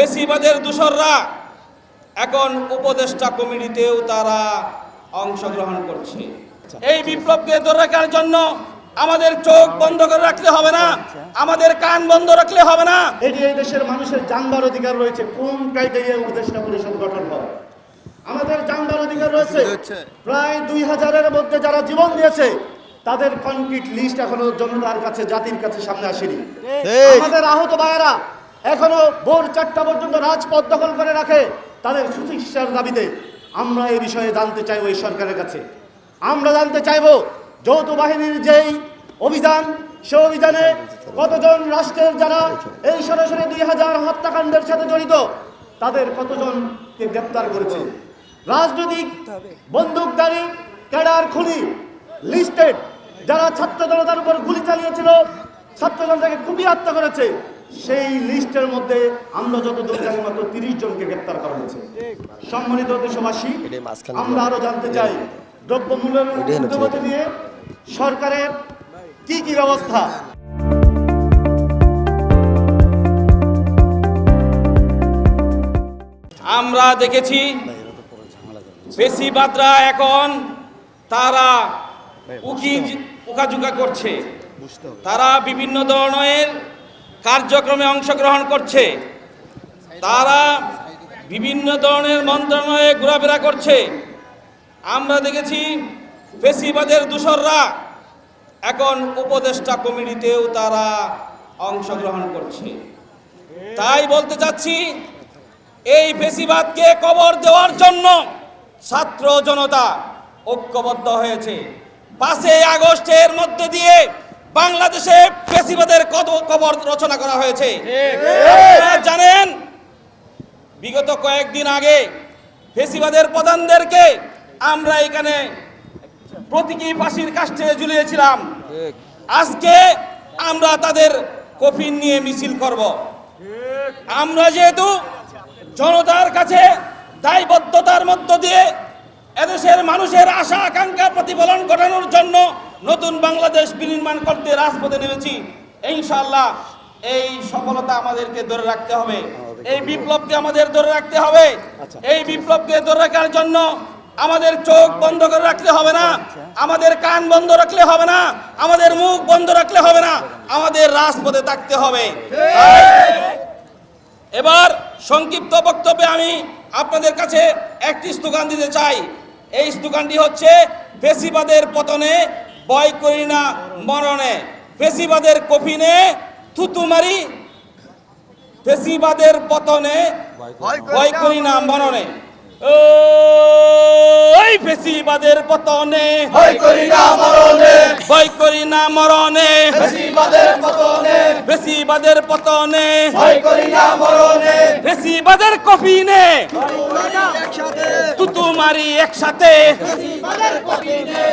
ফেসিবাদের দূষররা এখন উপদেষ্টা কমিটিতেও তারা অংশগ্রহণ করছে। এই বিপ্লবকে ধরে রাখার জন্য আমাদের চোখ বন্ধ করে রাখলে হবে না, আমাদের কান বন্ধ রাখলে হবে না। এই দেশের মানুষের জানবার অধিকার রয়েছে, কোন ক্রাইটেরিয়ায় উপদেষ্টা পরিষদ গঠন হয়। আমাদের জানবার অধিকার রয়েছে। প্রায় 2000-এর মধ্যে যারা জীবন দিয়েছে তাদের কনক্রিট লিস্ট এখনো জনতার কাছে, জাতির কাছে সামনে আসেনি। আমাদের আহত ভাইয়েরা এখনো ভোর 4টা পর্যন্ত রাজপথ দখল করে রাখে তাদের সুচিকিৎসার দাবিতে। আমরা এই বিষয়ে জানতে চাইব এই সরকারের কাছে। আমরা জানতে চাইব যৌথ বাহিনীর যেই অভিযান, সে অভিযানে কতজন রাষ্ট্রের যারা এই সরাসরি 2000 হত্যাকাণ্ডের সাথে জড়িত তাদের কতজনকে গ্রেপ্তার করেছে। রাজনৈতিক বন্দুকধারী ক্যাডার খুনি লিস্টেড যারা ছাত্র জনতার উপর গুলি চালিয়েছিল, ছাত্র জনতাকে কুপিয়ে হত্যা করেছে, সেই লিস্টের মধ্যে আমরা যতদূর জানি মাত্র 30 জনকে গ্রেপ্তার করা হয়েছে। সম্মানিত দেশবাসী, আমরা আরো জানতে চাই দ্রব্যমূল্যের ঊর্ধ্বগতি নিয়ে সরকারের কি কি ব্যবস্থা। আমরা দেখেছি ফেসিবাদরা এখন তারা উকাঝুঁকা করছে, তারা বিভিন্ন ধরনের কার্যক্রমে অংশগ্রহণ করছে, তারা বিভিন্ন ধরনের মন্ত্রণালয়ে ঘোরাফেরা করছে। আমরা দেখেছি ফেসিবাদের দূষররা এখন উপদেষ্টা কমিটিতেও তারা অংশগ্রহণ করছে। তাই বলতে চাচ্ছি, এই ফেসিবাদকে কবর দেওয়ার জন্য ছাত্র জনতা ঐক্যবদ্ধ হয়েছে। 5 আগস্টের মধ্যে দিয়ে বাংলাদেশে ফেসিবাদের কবর রচনা করা হয়েছে। আপনারা জানেন, বিগত কয়েকদিন আগে ফেসিবাদের প্রধানদেরকে আমরা এখানে প্রতীকী ফাঁসির কাষ্ঠে ঝুলিয়েছিলাম। আজকে আমরা তাদের কফিন নিয়ে মিছিল করব। আমরা যেহেতু জনতার কাছে দায়বদ্ধতার মধ্য দিয়ে এদেশের মানুষের আশা আকাঙ্ক্ষা প্রতিফলন ঘটানোর জন্য নতুন বাংলাদেশ বিনির্মাণ করতে রাজপথে নেমেছি। ইনশাআল্লাহ এই সফলতা আমাদেরকে ধরে রাখতে হবে, এই বিপ্লবকে আমাদের ধরে রাখতে হবে। এই বিপ্লবকে ধরে রাখার জন্য আমাদের চোখ বন্ধ করে রাখলে হবে না, আমাদের কান বন্ধ রাখলে হবে না, আমাদের মুখ বন্ধ রাখলে হবে না, আমাদের রাজপথে থাকতে হবে। এবার সংক্ষিপ্ত বক্তব্যে আমি আপনাদের কাছে একটি স্লোগান দিতে চাই। এই স্লোগানটি হচ্ছে, ফেসিবাদের পতনে ভয় করি না মরণে, ফেসিবাদের কফিনে থুতু মারি, ফেসিবাদের পতনে ভয় করি না মরণে। ওই ফেসিবাদের পতনে ভয় করি না মরণে, ভয় করি না মরণে, ফেসিবাদের পতনে ফেসিবাদের পতনে ভয় করি না মরণে, ফেসিবাদের কফিনে একসাথে থুতু মারি একসাথে। ফেসিবাদের কফিনে